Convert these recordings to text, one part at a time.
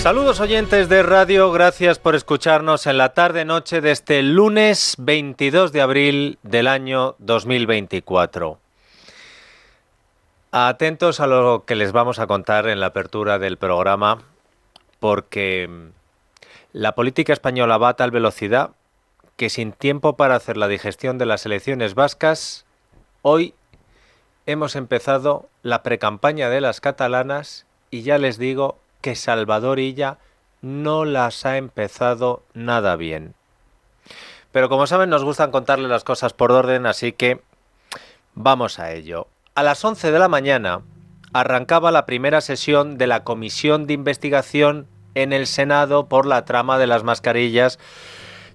Saludos oyentes de radio, gracias por escucharnos en la tarde-noche de este lunes 22 de abril del año 2024. Atentos a lo que les vamos a contar en la apertura del programa, porque la política española va a tal velocidad que sin tiempo para hacer la digestión de las elecciones vascas, hoy hemos empezado la precampaña de las catalanas y ya les digo que Salvador Illa no las ha empezado nada bien. Pero como saben, nos gustan contarle las cosas por orden, así que vamos a ello. A las 11 de la mañana arrancaba la primera sesión de la Comisión de Investigación en el Senado por la trama de las mascarillas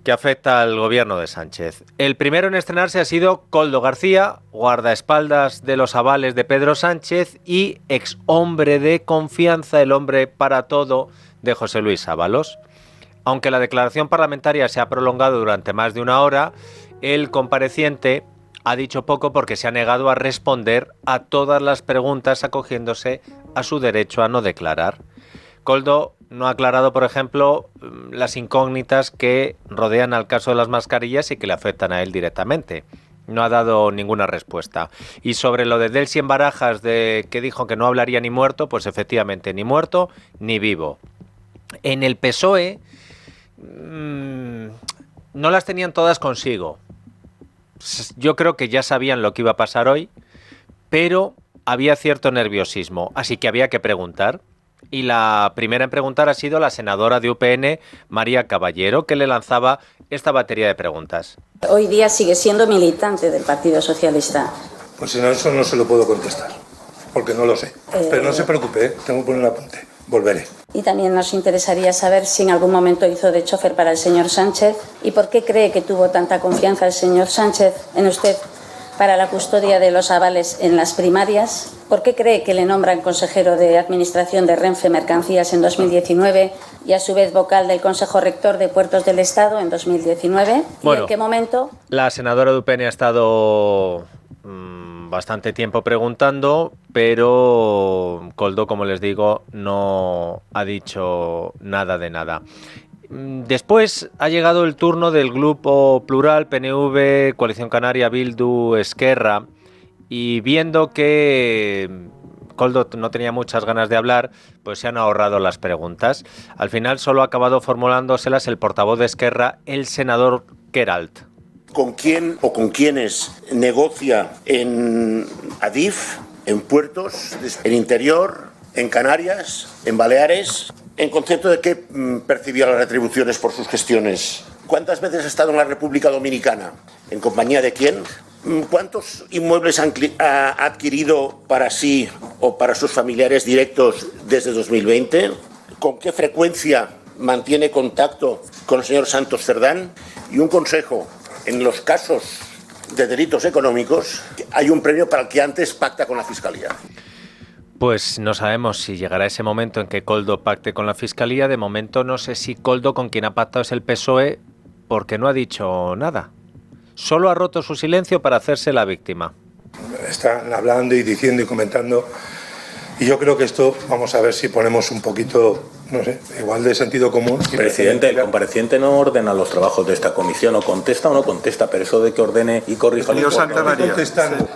que afecta al gobierno de Sánchez. El primero en estrenarse ha sido Koldo García, guardaespaldas de los avales de Pedro Sánchez y ex hombre de confianza, el hombre para todo de José Luis Ábalos. Aunque la declaración parlamentaria se ha prolongado durante más de una hora, el compareciente ha dicho poco porque se ha negado a responder a todas las preguntas acogiéndose a su derecho a no declarar. Koldo no ha aclarado, por ejemplo, las incógnitas que rodean al caso de las mascarillas y que le afectan a él directamente. No ha dado ninguna respuesta. Y sobre lo de Delcy en Barajas, que dijo que no hablaría ni muerto, pues efectivamente, ni muerto ni vivo. En el PSOE no las tenían todas consigo. Yo creo que ya sabían lo que iba a pasar hoy, pero había cierto nerviosismo, así que había que preguntar. Y la primera en preguntar ha sido la senadora de UPN, María Caballero, que le lanzaba esta batería de preguntas. Hoy día sigue siendo militante del Partido Socialista. Pues si no, eso no se lo puedo contestar, porque no lo sé. Pero no se preocupe, tengo que poner un apunte. Volveré. Y también nos interesaría saber si en algún momento hizo de chofer para el señor Sánchez y por qué cree que tuvo tanta confianza el señor Sánchez en usted para la custodia de los avales en las primarias. ¿Por qué cree que le nombran consejero de Administración de Renfe Mercancías en 2019 y a su vez vocal del Consejo Rector de Puertos del Estado en 2019? Bueno, ¿y en qué momento? La senadora de UPN ha estado bastante tiempo preguntando, pero Koldo, como les digo, no ha dicho nada de nada. Después ha llegado el turno del grupo plural, PNV, Coalición Canaria, Bildu, Esquerra, y viendo que Koldo no tenía muchas ganas de hablar, pues se han ahorrado las preguntas. Al final solo ha acabado formulándoselas el portavoz de Esquerra, el senador Queralt. ¿Con quién o con quiénes negocia en Adif, en puertos, en interior, en Canarias, en Baleares? ¿En concepto de qué percibía las retribuciones por sus gestiones? ¿Cuántas veces ha estado en la República Dominicana? ¿En compañía de quién? ¿Cuántos inmuebles ha adquirido para sí o para sus familiares directos desde 2020? ¿Con qué frecuencia mantiene contacto con el señor Santos Cerdán? Y un consejo, en los casos de delitos económicos hay un premio para el que antes pacta con la Fiscalía. Pues no sabemos si llegará ese momento en que Koldo pacte con la Fiscalía. De momento no sé si Koldo con quien ha pactado es el PSOE, porque no ha dicho nada. Solo ha roto su silencio para hacerse la víctima. Están hablando y diciendo y comentando, y yo creo que esto, vamos a ver si ponemos un poquito, no sé, igual de sentido común. Presidente, el compareciente no ordena los trabajos de esta comisión, o contesta o no contesta, pero eso de que ordene y corrija... Señor Santamaría,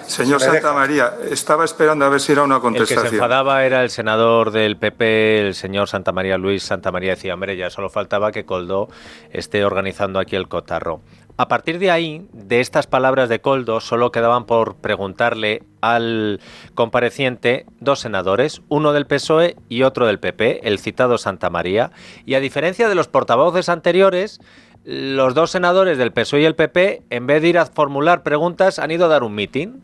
señor Santamaría, estaba esperando a ver si era una contestación. El que se enfadaba era el senador del PP, el señor Santamaría, Luis Santamaría, decía, hombre, ya solo faltaba que Koldo esté organizando aquí el cotarro. A partir de ahí, de estas palabras de Koldo, solo quedaban por preguntarle al compareciente dos senadores, uno del PSOE y otro del PP, el citado Santamaría, y a diferencia de los portavoces anteriores, los dos senadores del PSOE y el PP, en vez de ir a formular preguntas, han ido a dar un mitin.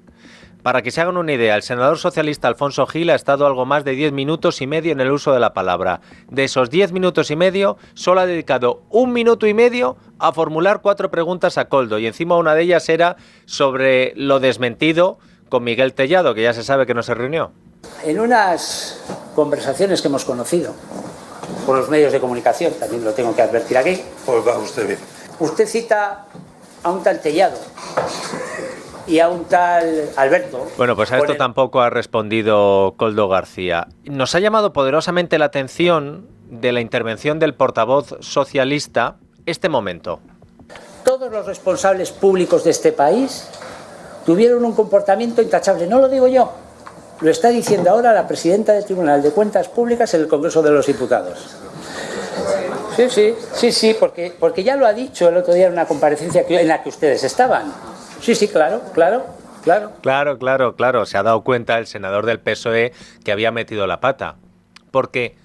Para que se hagan una idea, el senador socialista Alfonso Gil ha estado algo más de 10 minutos y medio en el uso de la palabra. De esos 10 minutos y medio, solo ha dedicado 1 minuto y medio a formular 4 preguntas a Koldo, y encima una de ellas era sobre lo desmentido con Miguel Tellado, que ya se sabe que no se reunió. En unas conversaciones que hemos conocido por los medios de comunicación, también lo tengo que advertir aquí. Pues va usted bien. Usted cita a un tal Tellado y a un tal Alberto. Bueno, pues a esto tampoco ha respondido Koldo García. Nos ha llamado poderosamente la atención de la intervención del portavoz socialista este momento. Todos los responsables públicos de este país tuvieron un comportamiento intachable. No lo digo yo, lo está diciendo ahora la presidenta del Tribunal de Cuentas Públicas en el Congreso de los Diputados. Sí, porque ya lo ha dicho el otro día en una comparecencia en la que ustedes estaban. Sí, claro. Claro. Se ha dado cuenta el senador del PSOE que había metido la pata. Porque,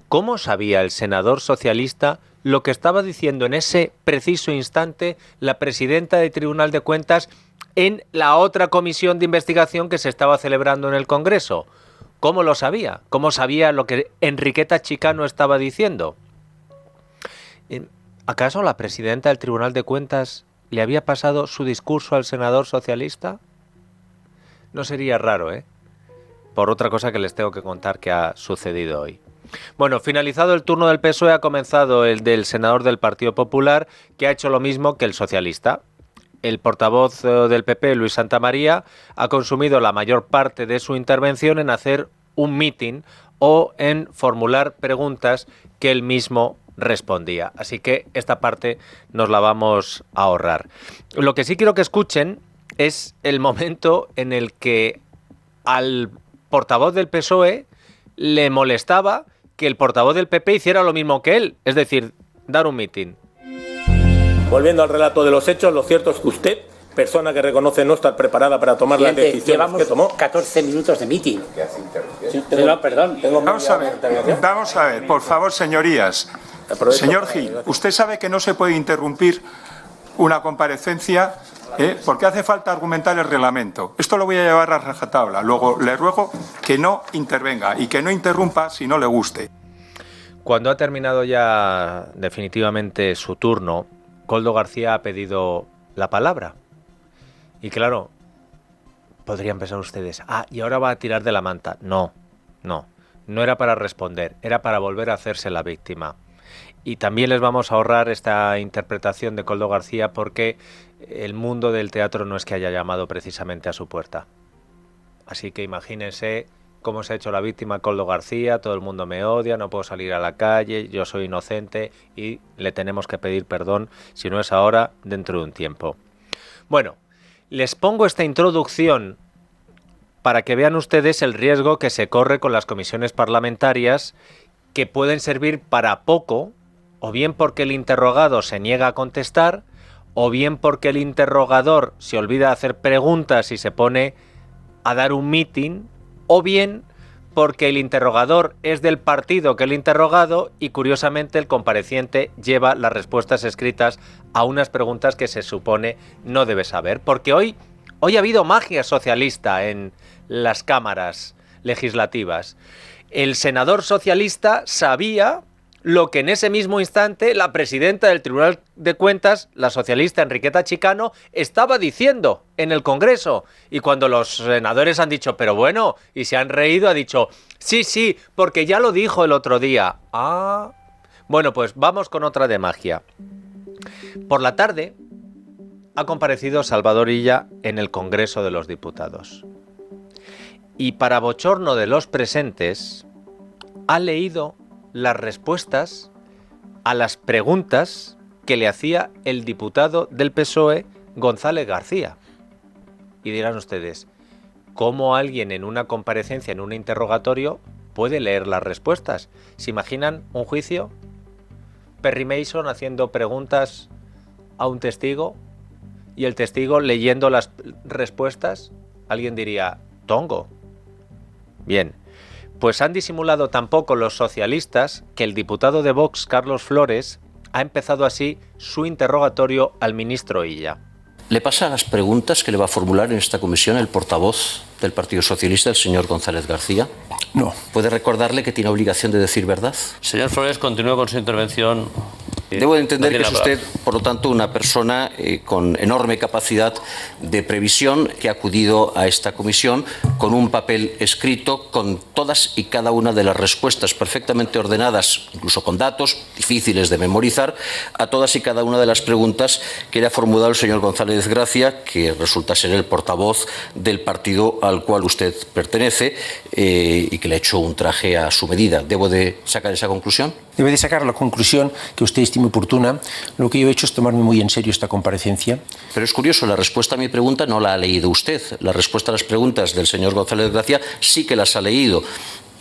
¿cómo sabía el senador socialista lo que estaba diciendo en ese preciso instante la presidenta del Tribunal de Cuentas en la otra comisión de investigación que se estaba celebrando en el Congreso? ¿Cómo lo sabía? ¿Cómo sabía lo que Enriqueta Chicano estaba diciendo? ¿Acaso la presidenta del Tribunal de Cuentas le había pasado su discurso al senador socialista? No sería raro, ¿eh? Por otra cosa que les tengo que contar que ha sucedido hoy. Bueno, finalizado el turno del PSOE, ha comenzado el del senador del Partido Popular, que ha hecho lo mismo que el socialista. El portavoz del PP, Luis Santamaría, ha consumido la mayor parte de su intervención en hacer un mitin o en formular preguntas que él mismo respondía. Así que esta parte nos la vamos a ahorrar. Lo que sí quiero que escuchen es el momento en el que al portavoz del PSOE le molestaba que el portavoz del PP hiciera lo mismo que él, es decir, dar un mitin. Volviendo al relato de los hechos, lo cierto es que usted, persona que reconoce no estar preparada para tomar las decisiones que tomó... 14 minutos de mitin. Perdón. Vamos a ver, por favor, señorías. Señor Gil, usted sabe que no se puede interrumpir una comparecencia porque hace falta argumentar el reglamento. Esto lo voy a llevar a rajatabla. Luego le ruego que no intervenga y que no interrumpa si no le guste. Cuando ha terminado ya definitivamente su turno, Koldo García ha pedido la palabra. Y claro, podrían pensar ustedes, y ahora va a tirar de la manta. No era para responder, era para volver a hacerse la víctima. Y también les vamos a ahorrar esta interpretación de Koldo García porque el mundo del teatro no es que haya llamado precisamente a su puerta. Así que imagínense cómo se ha hecho la víctima Koldo García, todo el mundo me odia, no puedo salir a la calle, yo soy inocente y le tenemos que pedir perdón, si no es ahora, dentro de un tiempo. Bueno, les pongo esta introducción para que vean ustedes el riesgo que se corre con las comisiones parlamentarias que pueden servir para poco, o bien porque el interrogado se niega a contestar, o bien porque el interrogador se olvida de hacer preguntas y se pone a dar un mitin, o bien porque el interrogador es del partido que el interrogado y curiosamente el compareciente lleva las respuestas escritas a unas preguntas que se supone no debe saber. Porque hoy ha habido magia socialista en las cámaras legislativas. El senador socialista sabía lo que en ese mismo instante la presidenta del Tribunal de Cuentas, la socialista Enriqueta Chicano, estaba diciendo en el Congreso. Y cuando los senadores han dicho, pero bueno, y se han reído, ha dicho, sí, porque ya lo dijo el otro día. Bueno, pues vamos con otra de magia. Por la tarde ha comparecido Salvador Illa en el Congreso de los Diputados. Y para bochorno de los presentes, ha leído las respuestas a las preguntas que le hacía el diputado del PSOE, González García. Y dirán ustedes, ¿cómo alguien en una comparecencia, en un interrogatorio, puede leer las respuestas? ¿Se imaginan un juicio? Perry Mason haciendo preguntas a un testigo y el testigo leyendo las respuestas. Alguien diría, tongo. Bien. Pues han disimulado tampoco los socialistas que el diputado de Vox, Carlos Flores, ha empezado así su interrogatorio al ministro Illa. ¿Le pasa las preguntas que le va a formular en esta comisión el portavoz del Partido Socialista, el señor González García? No. ¿Puede recordarle que tiene obligación de decir verdad? Señor Flores, continúe con su intervención. Debo de entender que es usted, por lo tanto, una persona con enorme capacidad de previsión que ha acudido a esta comisión con un papel escrito con todas y cada una de las respuestas perfectamente ordenadas, incluso con datos difíciles de memorizar, a todas y cada una de las preguntas que le ha formulado el señor González García, que resulta ser el portavoz del partido al cual usted pertenece y que le ha hecho un traje a su medida. ¿Debo de sacar esa conclusión? Debe de sacar la conclusión que usted estime oportuna. Lo que yo he hecho es tomarme muy en serio esta comparecencia. Pero es curioso, la respuesta a mi pregunta no la ha leído usted. La respuesta a las preguntas del señor González Gracia sí que las ha leído.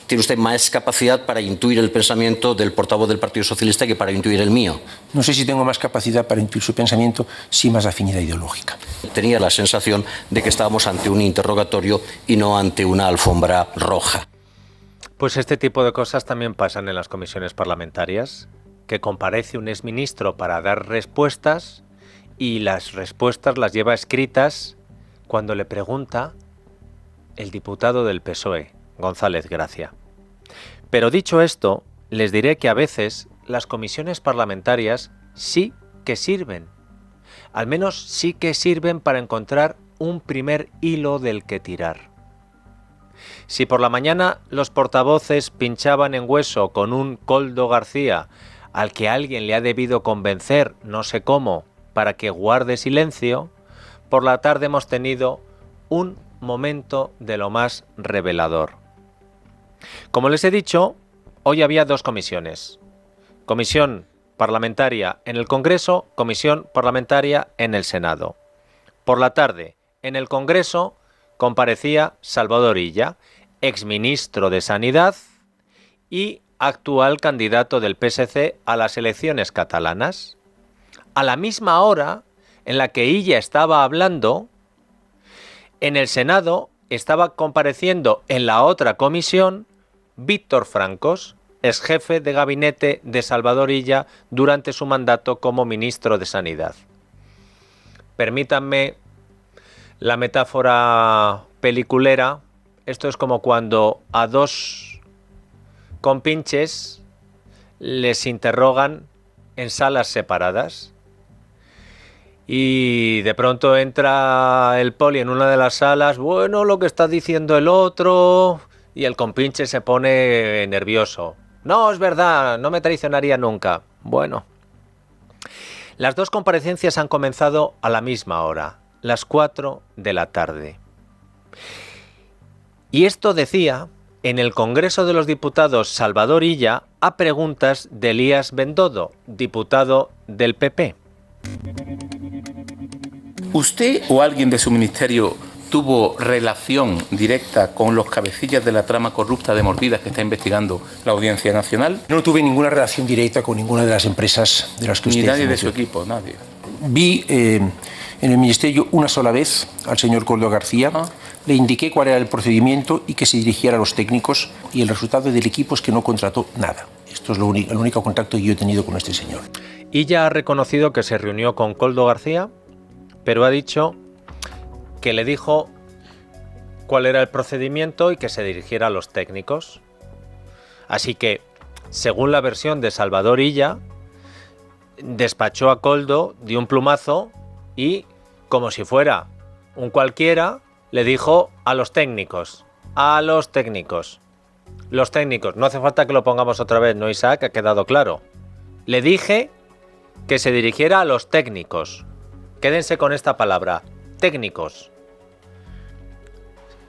Tiene usted más capacidad para intuir el pensamiento del portavoz del Partido Socialista que para intuir el mío. No sé si tengo más capacidad para intuir su pensamiento, sí más afinidad ideológica. Tenía la sensación de que estábamos ante un interrogatorio y no ante una alfombra roja. Pues este tipo de cosas también pasan en las comisiones parlamentarias, que comparece un exministro para dar respuestas y las respuestas las lleva escritas cuando le pregunta el diputado del PSOE, González Gracia. Pero dicho esto, les diré que a veces las comisiones parlamentarias sí que sirven. Al menos sí que sirven para encontrar un primer hilo del que tirar. Si por la mañana los portavoces pinchaban en hueso con un Koldo García al que alguien le ha debido convencer, no sé cómo, para que guarde silencio, por la tarde hemos tenido un momento de lo más revelador. Como les he dicho, hoy había dos comisiones. Comisión parlamentaria en el Congreso, comisión parlamentaria en el Senado. Por la tarde, en el Congreso, comparecía Salvador Illa, exministro de Sanidad y actual candidato del PSC a las elecciones catalanas. A la misma hora en la que Illa estaba hablando, en el Senado estaba compareciendo en la otra comisión Víctor Francos, exjefe de gabinete de Salvador Illa durante su mandato como ministro de Sanidad. Permítanme la metáfora peliculera. Esto es como cuando a dos compinches les interrogan en salas separadas y de pronto entra el poli en una de las salas, bueno, lo que está diciendo el otro, y el compinche se pone nervioso. No, es verdad, no me traicionaría nunca. Bueno, las dos comparecencias han comenzado a la misma hora, las 4 de la tarde. Y esto decía en el Congreso de los Diputados Salvador Illa a preguntas de Elías Bendodo, diputado del PP. ¿Usted o alguien de su ministerio tuvo relación directa con los cabecillas de la trama corrupta de Morbidas que está investigando la Audiencia Nacional? No tuve ninguna relación directa con ninguna de las empresas de las que usted... Ni nadie de su equipo, nadie. Vi en el ministerio una sola vez al señor Koldo García, le indiqué cuál era el procedimiento y que se dirigiera a los técnicos, y el resultado del equipo es que no contrató nada. Esto es el único contacto que yo he tenido con este señor. Illa ha reconocido que se reunió con Koldo García, pero ha dicho que le dijo cuál era el procedimiento y que se dirigiera a los técnicos. Así que, según la versión de Salvador Illa, despachó a Koldo de un plumazo y, como si fuera un cualquiera, le dijo a los técnicos. A los técnicos. Los técnicos. No hace falta que lo pongamos otra vez, ¿no, Isaac? Ha quedado claro. Le dije que se dirigiera a los técnicos. Quédense con esta palabra. Técnicos.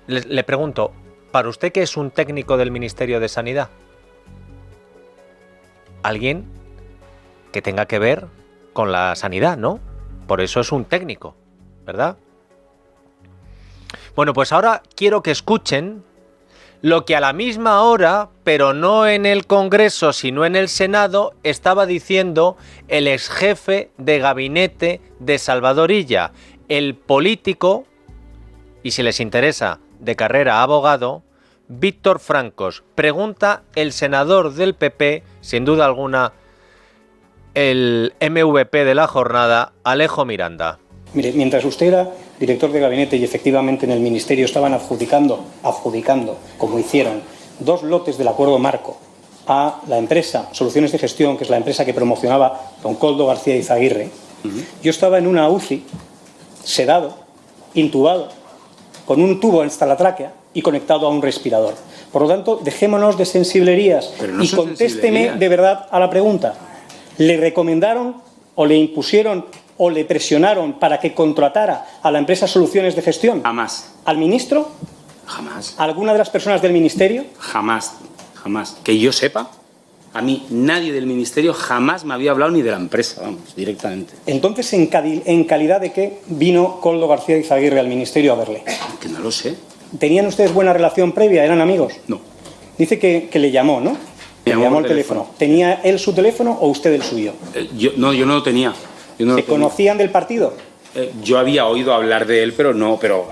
Le pregunto, ¿para usted qué es un técnico del Ministerio de Sanidad? Alguien que tenga que ver con la sanidad, ¿no? Por eso es un técnico, ¿verdad? Bueno, pues ahora quiero que escuchen lo que a la misma hora, pero no en el Congreso, sino en el Senado, estaba diciendo el exjefe de gabinete de Salvador Illa, el político, y si les interesa, de carrera abogado, Víctor Francos. Pregunta el senador del PP, sin duda alguna, el MVP de la jornada, Alejo Miranda. Mire, mientras usted era director de gabinete y efectivamente en el ministerio estaban adjudicando, como hicieron, 2 lotes del acuerdo marco a la empresa Soluciones de Gestión, que es la empresa que promocionaba don Koldo García Izaguirre, yo estaba en una UCI, sedado, intubado, con un tubo hasta la tráquea y conectado a un respirador. Por lo tanto, dejémonos de sensiblerías y contésteme de verdad a la pregunta. ¿Le recomendaron o le impusieron o le presionaron para que contratara a la empresa Soluciones de Gestión? Jamás. ¿Al ministro? Jamás. ¿A alguna de las personas del ministerio? Jamás, jamás. Que yo sepa, A mí nadie del ministerio jamás me había hablado ni de la empresa, vamos, directamente. Entonces, ¿en calidad de qué vino Koldo García Izaguirre al ministerio a verle? Que no lo sé. ¿Tenían ustedes buena relación previa? ¿Eran amigos? No. Dice que le llamó, ¿no? Le llamó al teléfono. ¿Tenía él su teléfono o usted el suyo? Yo no lo tenía. ¿Se conocían del partido? Yo había oído hablar de él, pero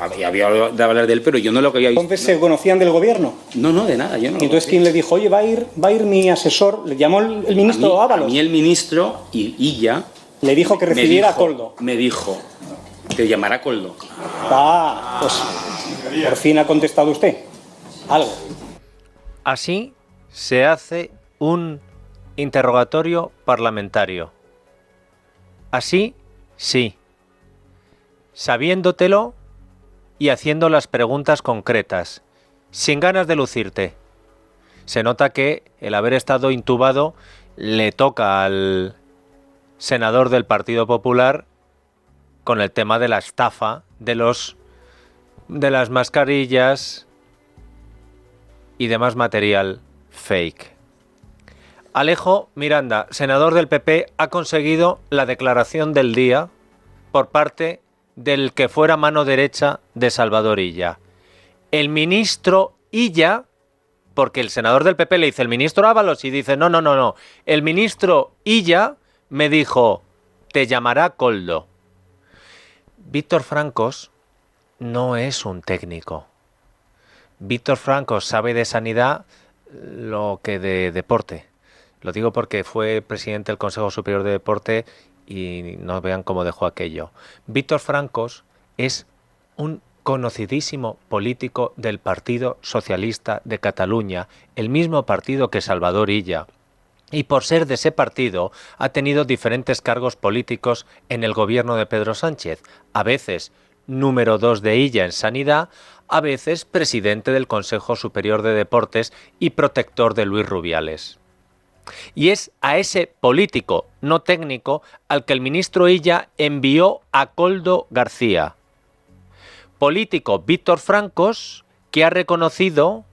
había oído hablar de él, pero yo no lo que había visto. ¿Entonces se conocían del gobierno? No, de nada. Yo no. ¿Y entonces quién le dijo, oye, va a ir mi asesor? ¿Le llamó el ministro Ábalos? A mí el ministro y ya... Le dijo que recibiera a Koldo. Me dijo, te llamará Koldo. Pues por fin ha contestado usted algo. Así se hace un interrogatorio parlamentario. Así, sí. Sabiéndotelo y haciendo las preguntas concretas, sin ganas de lucirte. Se nota que el haber estado intubado le toca al senador del Partido Popular con el tema de la estafa de las mascarillas y demás material fake. Alejo Miranda, senador del PP, ha conseguido la declaración del día por parte del que fuera mano derecha de Salvador Illa. El ministro Illa, porque el senador del PP le dice el ministro Ábalos y dice no, el ministro Illa me dijo, te llamará Koldo. Víctor Francos no es un técnico. Víctor Francos sabe de sanidad lo que de deporte. Lo digo porque fue presidente del Consejo Superior de Deporte y no vean cómo dejó aquello. Víctor Francos es un conocidísimo político del Partido Socialista de Cataluña, el mismo partido que Salvador Illa. Y por ser de ese partido ha tenido diferentes cargos políticos en el gobierno de Pedro Sánchez, a veces número 2 de Illa en Sanidad, a veces presidente del Consejo Superior de Deportes y protector de Luis Rubiales. Y es a ese político no técnico al que el ministro Illa envió a Koldo García. Político Víctor Francos, que ha reconocido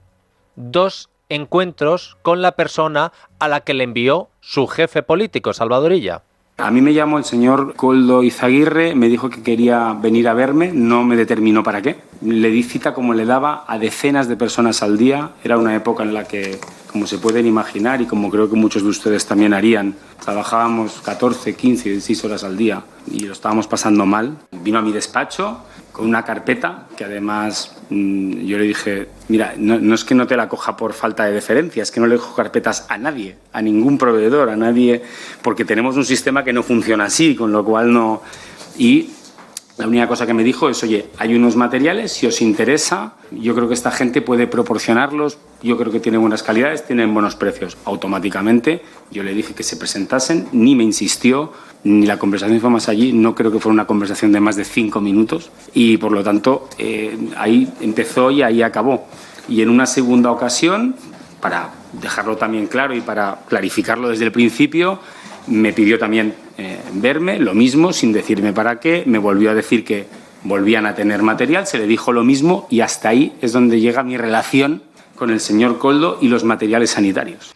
2 encuentros con la persona a la que le envió su jefe político, Salvador Illa. A mí me llamó el señor Koldo Izaguirre, me dijo que quería venir a verme, no me determinó para qué. Le di cita como le daba a decenas de personas al día. Era una época en la que, como se pueden imaginar y como creo que muchos de ustedes también harían, trabajábamos 14, 15, 16 horas al día y lo estábamos pasando mal. Vino a mi despacho con una carpeta que además yo le dije, mira, no es que no te la coja por falta de deferencia, es que no le cojo carpetas a nadie, a ningún proveedor, a nadie, porque tenemos un sistema que no funciona así, con lo cual no... Y la única cosa que me dijo es, oye, hay unos materiales, si os interesa, yo creo que esta gente puede proporcionarlos, yo creo que tienen buenas calidades, tienen buenos precios. Automáticamente yo le dije que se presentasen, ni me insistió, ni la conversación fue más allí, no creo que fuera una conversación de más de 5 minutos y por lo tanto ahí empezó y ahí acabó. Y en una segunda ocasión, para dejarlo también claro y para clarificarlo desde el principio, me pidió también verme, lo mismo, sin decirme para qué, me volvió a decir que volvían a tener material, se le dijo lo mismo y hasta ahí es donde llega mi relación con el señor Koldo y los materiales sanitarios.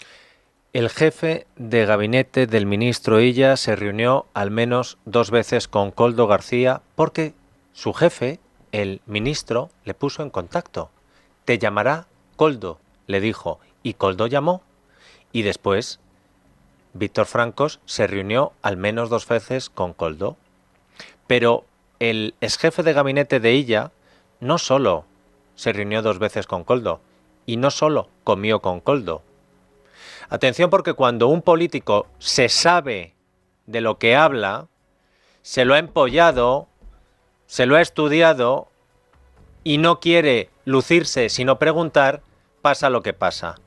El jefe de gabinete del ministro Illa se reunió al menos 2 veces con Koldo García porque su jefe, el ministro, le puso en contacto. Te llamará Koldo, le dijo, y Koldo llamó. Y después Víctor Francos se reunió al menos 2 veces con Koldo. Pero el exjefe de gabinete de Illa no solo se reunió 2 veces con Koldo y no solo comió con Koldo. Atención, porque cuando un político se sabe de lo que habla, se lo ha empollado, se lo ha estudiado y no quiere lucirse sino preguntar, pasa lo que pasa.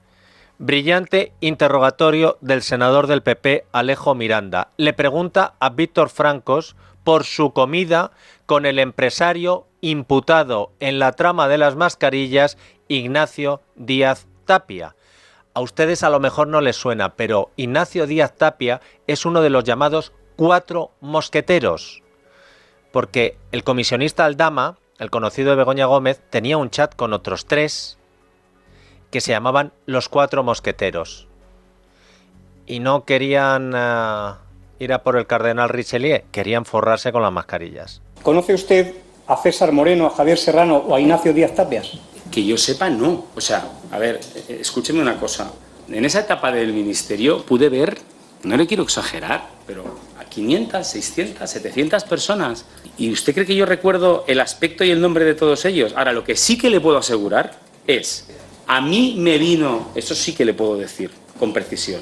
Brillante interrogatorio del senador del PP, Alejo Miranda. Le pregunta a Víctor Francos por su comida con el empresario imputado en la trama de las mascarillas, Ignacio Díaz Tapia. A ustedes a lo mejor no les suena, pero Ignacio Díaz Tapia es uno de los llamados 4 mosqueteros, porque el comisionista Aldama, el conocido de Begoña Gómez, tenía un chat con otros 3 que se llamaban los 4 mosqueteros. y no querían ir a por el cardenal Richelieu, querían forrarse con las mascarillas. ¿Conoce usted a César Moreno, a Javier Serrano o a Ignacio Díaz Tapias? Que yo sepa, no. O sea, a ver, escúcheme una cosa. En esa etapa del ministerio pude ver, no le quiero exagerar, pero a 500, 600, 700 personas. ¿Y usted cree que yo recuerdo el aspecto y el nombre de todos ellos? Ahora, lo que sí que le puedo asegurar es, a mí me vino, eso sí que le puedo decir con precisión,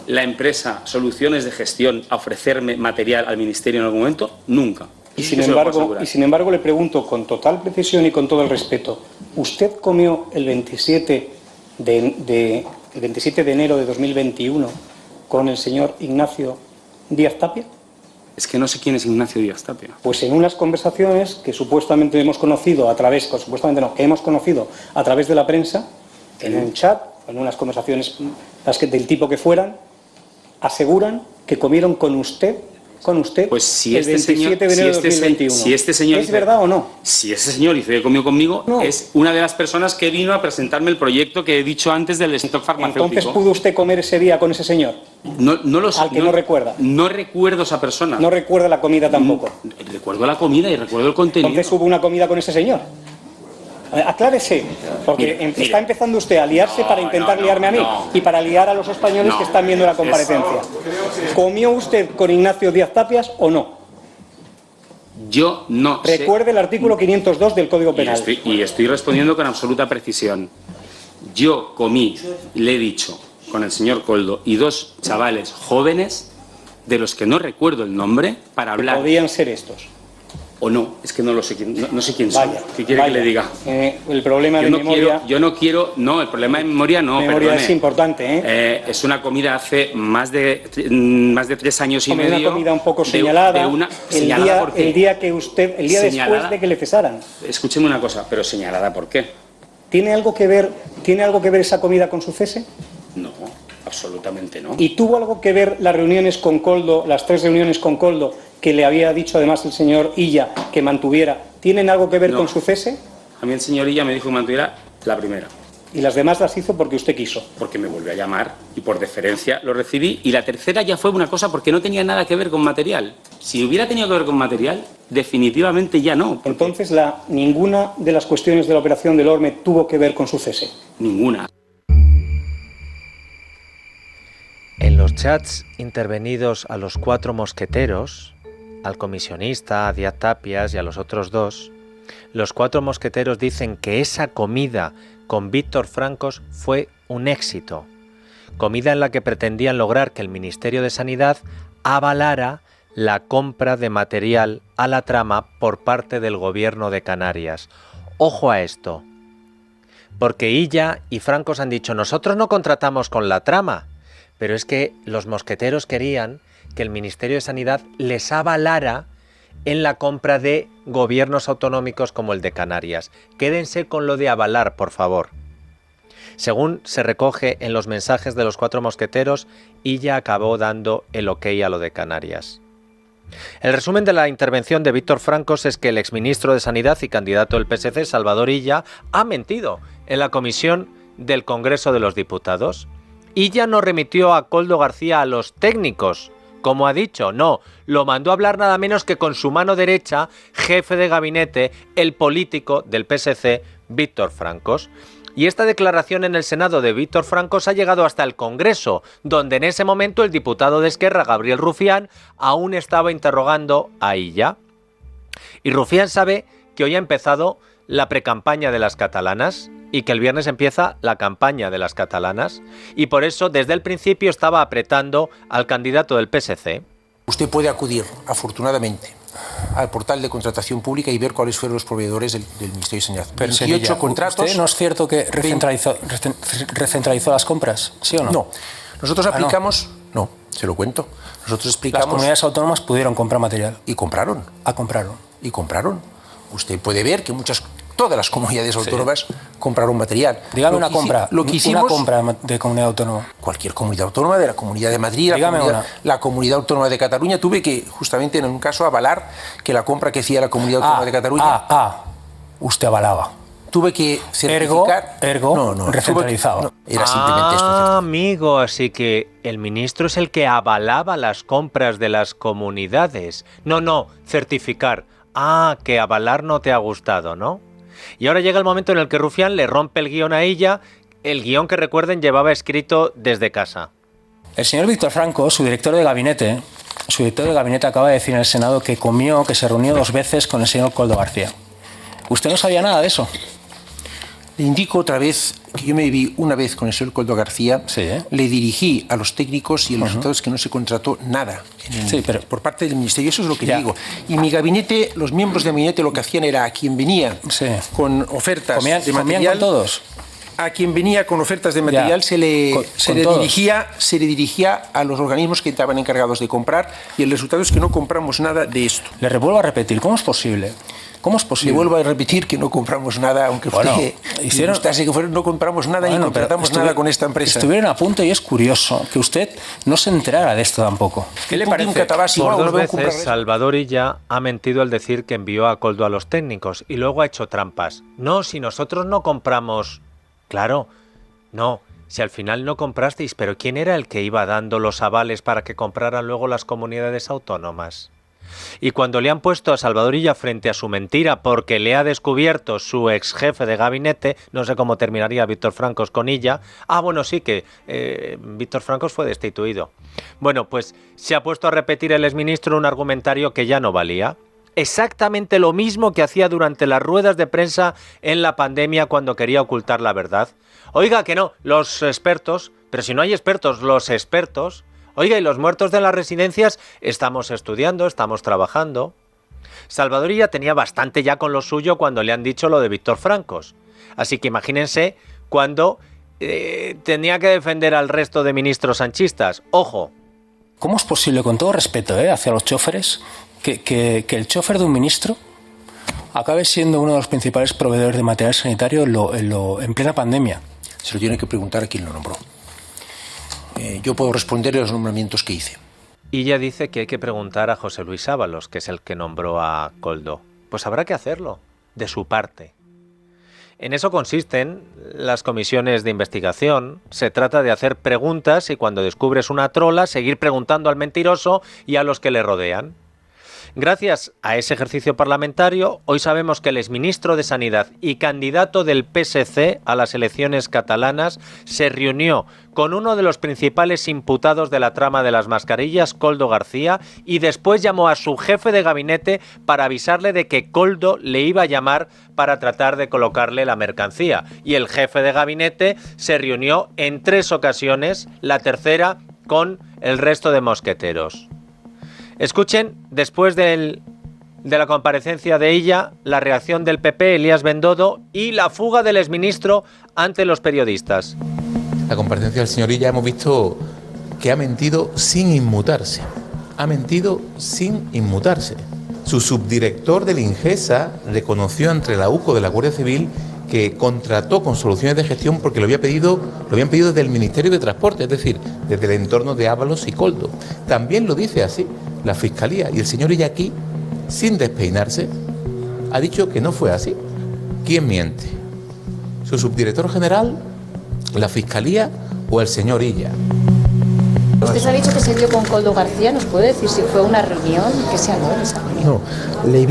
la empresa Soluciones de Gestión a ofrecerme material al ministerio en algún momento, nunca. Y sin embargo le pregunto con total precisión y con todo el respeto, ¿usted comió el 27 de enero de 2021 con el señor Ignacio Díaz Tapia? Es que no sé quién es Ignacio Díaz Tapia. Pues en unas conversaciones que supuestamente hemos conocido que hemos conocido a través de la prensa, en un chat, en unas conversaciones del tipo que fueran, aseguran que comieron con usted pues si el 27 de enero de 2021. Si este señor ¿Es verdad o no? Si ese señor dice que comió conmigo, no. Es una de las personas que vino a presentarme el proyecto que he dicho antes del stock farmacéutico. Entonces, ¿pudo usted comer ese día con ese señor? No lo sé. Al que no recuerda. No recuerdo esa persona. No recuerda la comida tampoco. Recuerdo la comida y recuerdo el contenido. Entonces, ¿hubo una comida con ese señor? Aclárese, porque está empezando usted a liarse para intentar liarme a mí y para liar a los españoles que están viendo la comparecencia. ¿Comió usted con Ignacio Díaz Tapias o no? Yo no sé. Recuerde el artículo 502 del Código Penal. Y estoy respondiendo con absoluta precisión. Yo comí, le he dicho, con el señor Koldo y dos chavales jóvenes, de los que no recuerdo el nombre, para hablar. ¿Podrían ser estos? O no, es que no lo sé, no sé quién son. ¿Qué quiere que le diga? El problema de memoria... el problema de memoria no, memoria perdone. es importante, es una comida hace más de 3 años y medio. Una comida un poco señalada, el día después de que le cesaran. Escúcheme una cosa, pero señalada ¿por qué? ¿Tiene algo que ver esa comida con su cese? No, absolutamente no. ¿Y tuvo algo que ver las reuniones con Koldo, las 3 reuniones con Koldo, que le había dicho además el señor Illa que mantuviera, tienen algo que ver con su cese? A mí el señor Illa me dijo que mantuviera la primera. ¿Y las demás las hizo porque usted quiso? Porque me volvió a llamar y por deferencia lo recibí. Y la tercera ya fue una cosa porque no tenía nada que ver con material. Si hubiera tenido que ver con material, definitivamente ya no. Entonces, ninguna de las cuestiones de la operación del Orme tuvo que ver con su cese. Ninguna. En los chats intervenidos a los 4 mosqueteros, al comisionista, a Díaz Tapias y a los otros 2, los 4 mosqueteros dicen que esa comida con Víctor Francos fue un éxito. Comida en la que pretendían lograr que el Ministerio de Sanidad avalara la compra de material a la trama por parte del gobierno de Canarias. Ojo a esto, porque Illa y Francos han dicho, nosotros no contratamos con la trama, pero es que los mosqueteros querían que el Ministerio de Sanidad les avalara en la compra de gobiernos autonómicos como el de Canarias. Quédense con lo de avalar, por favor. Según se recoge en los mensajes de los 4 mosqueteros, Illa acabó dando el ok a lo de Canarias. El resumen de la intervención de Víctor Francos es que el exministro de Sanidad y candidato del PSC, Salvador Illa, ha mentido en la comisión del Congreso de los Diputados. Illa no remitió a Koldo García a los técnicos, como ha dicho, no, lo mandó a hablar nada menos que con su mano derecha, jefe de gabinete, el político del PSC, Víctor Francos. Y esta declaración en el Senado de Víctor Francos ha llegado hasta el Congreso, donde en ese momento el diputado de Esquerra, Gabriel Rufián, aún estaba interrogando a Illa. Y Rufián sabe que hoy ha empezado la precampaña de las catalanas y que el viernes empieza la campaña de las catalanas, y por eso desde el principio estaba apretando al candidato del PSC. Usted puede acudir, afortunadamente, al portal de contratación pública y ver cuáles fueron los proveedores del Ministerio de Sanidad. 28 contratos. ¿Usted no es cierto que recentralizó las compras? ¿Sí o no? No. Nosotros aplicamos... No, se lo cuento. Nosotros explicamos... Las comunidades autónomas pudieron comprar material. Y compraron. Compraron. Y compraron. Usted puede ver que todas las comunidades autónomas compraron material. Dígame una compra de comunidad autónoma. Cualquier comunidad autónoma, de la Comunidad de Madrid, la Comunidad Autónoma de Cataluña. Tuve que, justamente en un caso, avalar que la compra que hacía la Comunidad Autónoma de Cataluña... Usted avalaba. tuve que certificar... Ergo, recentralizado. Era simplemente esto. Amigo, así que el ministro es el que avalaba las compras de las comunidades. No, certificar. Que avalar no te ha gustado, ¿no? Y ahora llega el momento en el que Rufián le rompe el guión a ella, el guión que, recuerden, llevaba escrito desde casa. El señor Víctor Franco, su director de gabinete acaba de decir en el Senado que se reunió 2 veces con el señor Koldo García. ¿Usted no sabía nada de eso? Le indico otra vez que yo me vi una vez con el señor Koldo García, le dirigí a los técnicos y el resultado es que no se contrató nada por parte del Ministerio, eso es lo que le digo. Y mi gabinete, los miembros de mi gabinete lo que hacían era a quien venía con ofertas de material... ¿Comían con todos? A quien venía con ofertas de material se le dirigía a los organismos que estaban encargados de comprar y el resultado es que no compramos nada de esto. Le vuelvo a repetir, ¿cómo es posible? Le vuelvo a repetir que no compramos nada, aunque no compramos nada ni contratamos nada con esta empresa. Estuvieron a punto y es curioso que usted no se enterara de esto tampoco. ¿Qué le parece? Por 2 veces Salvador Illa ha mentido al decir que envió a Koldo a los técnicos y luego ha hecho trampas. No, si nosotros no compramos... Claro, no, si al final no comprasteis, pero ¿quién era el que iba dando los avales para que compraran luego las comunidades autónomas? Y cuando le han puesto a Salvador Illa frente a su mentira porque le ha descubierto su ex jefe de gabinete, no sé cómo terminaría Víctor Francos con Illa. Bueno, sí que Víctor Francos fue destituido. Bueno, pues se ha puesto a repetir el exministro un argumentario que ya no valía. Exactamente lo mismo que hacía durante las ruedas de prensa en la pandemia cuando quería ocultar la verdad. Oiga, que no, los expertos, pero si no hay expertos, los expertos... Oiga, y los muertos de las residencias, estamos estudiando, estamos trabajando. Salvador Illa tenía bastante ya con lo suyo cuando le han dicho lo de Víctor Francos. Así que imagínense cuando tenía que defender al resto de ministros sanchistas. ¡Ojo! ¿Cómo es posible, con todo respeto hacia los choferes, que el chofer de un ministro acabe siendo uno de los principales proveedores de material sanitario en plena pandemia? Se lo tiene que preguntar a quien lo nombró. Yo puedo responderle los nombramientos que hice. Illa dice que hay que preguntar a José Luis Ábalos, que es el que nombró a Koldo. Pues habrá que hacerlo, de su parte. En eso consisten las comisiones de investigación. Se trata de hacer preguntas y cuando descubres una trola, seguir preguntando al mentiroso y a los que le rodean. Gracias a ese ejercicio parlamentario, hoy sabemos que el exministro de Sanidad y candidato del PSC a las elecciones catalanas se reunió con uno de los principales imputados de la trama de las mascarillas, Koldo García, y después llamó a su jefe de gabinete para avisarle de que Koldo le iba a llamar para tratar de colocarle la mercancía. Y el jefe de gabinete se reunió en 3 ocasiones, la tercera con el resto de mosqueteros. Escuchen, después de la comparecencia de Illa, la reacción del PP, Elías Bendodo, y la fuga del exministro ante los periodistas. La comparecencia del señor Illa hemos visto que ha mentido sin inmutarse. Ha mentido sin inmutarse. Su subdirector del Ingesa reconoció ante la UCO de la Guardia Civil que contrató con Soluciones de Gestión porque lo habían pedido desde el Ministerio de Transporte, es decir, desde el entorno de Ábalos y Koldo. También lo dice así la Fiscalía, y el señor Illa aquí, sin despeinarse, ha dicho que no fue así. ¿Quién miente? ¿Su subdirector general, la Fiscalía o el señor Illa? Usted se ha dicho que se vio con Koldo García, ¿nos puede decir si fue una reunión? ¿Qué se habló en esa reunión? No, le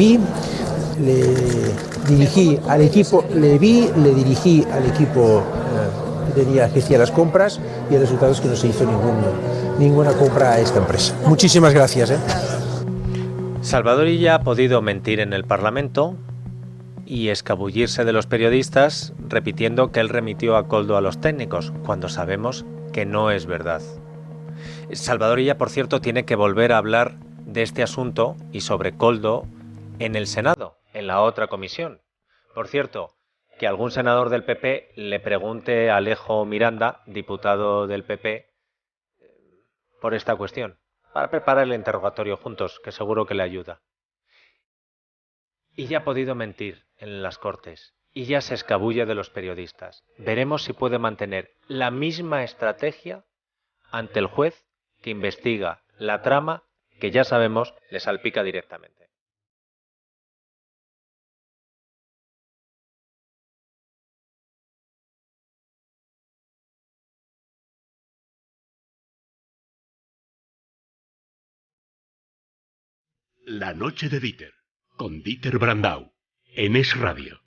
dirigí al equipo que tenía que hacía las compras y el resultado es que no se hizo ninguna compra a esta empresa. Muchísimas gracias. Salvador Illa ha podido mentir en el Parlamento y escabullirse de los periodistas repitiendo que él remitió a Koldo a los técnicos, cuando sabemos que no es verdad. Salvador Illa, por cierto, tiene que volver a hablar de este asunto y sobre Koldo en el Senado, en la otra comisión. Por cierto, que algún senador del PP le pregunte a Alejo Miranda, diputado del PP, por esta cuestión, para preparar el interrogatorio juntos, que seguro que le ayuda. Y ya ha podido mentir en las Cortes, y ya se escabulle de los periodistas. Veremos si puede mantener la misma estrategia ante el juez que investiga la trama que ya sabemos le salpica directamente. La noche de Dieter, con Dieter Brandau, en Es Radio.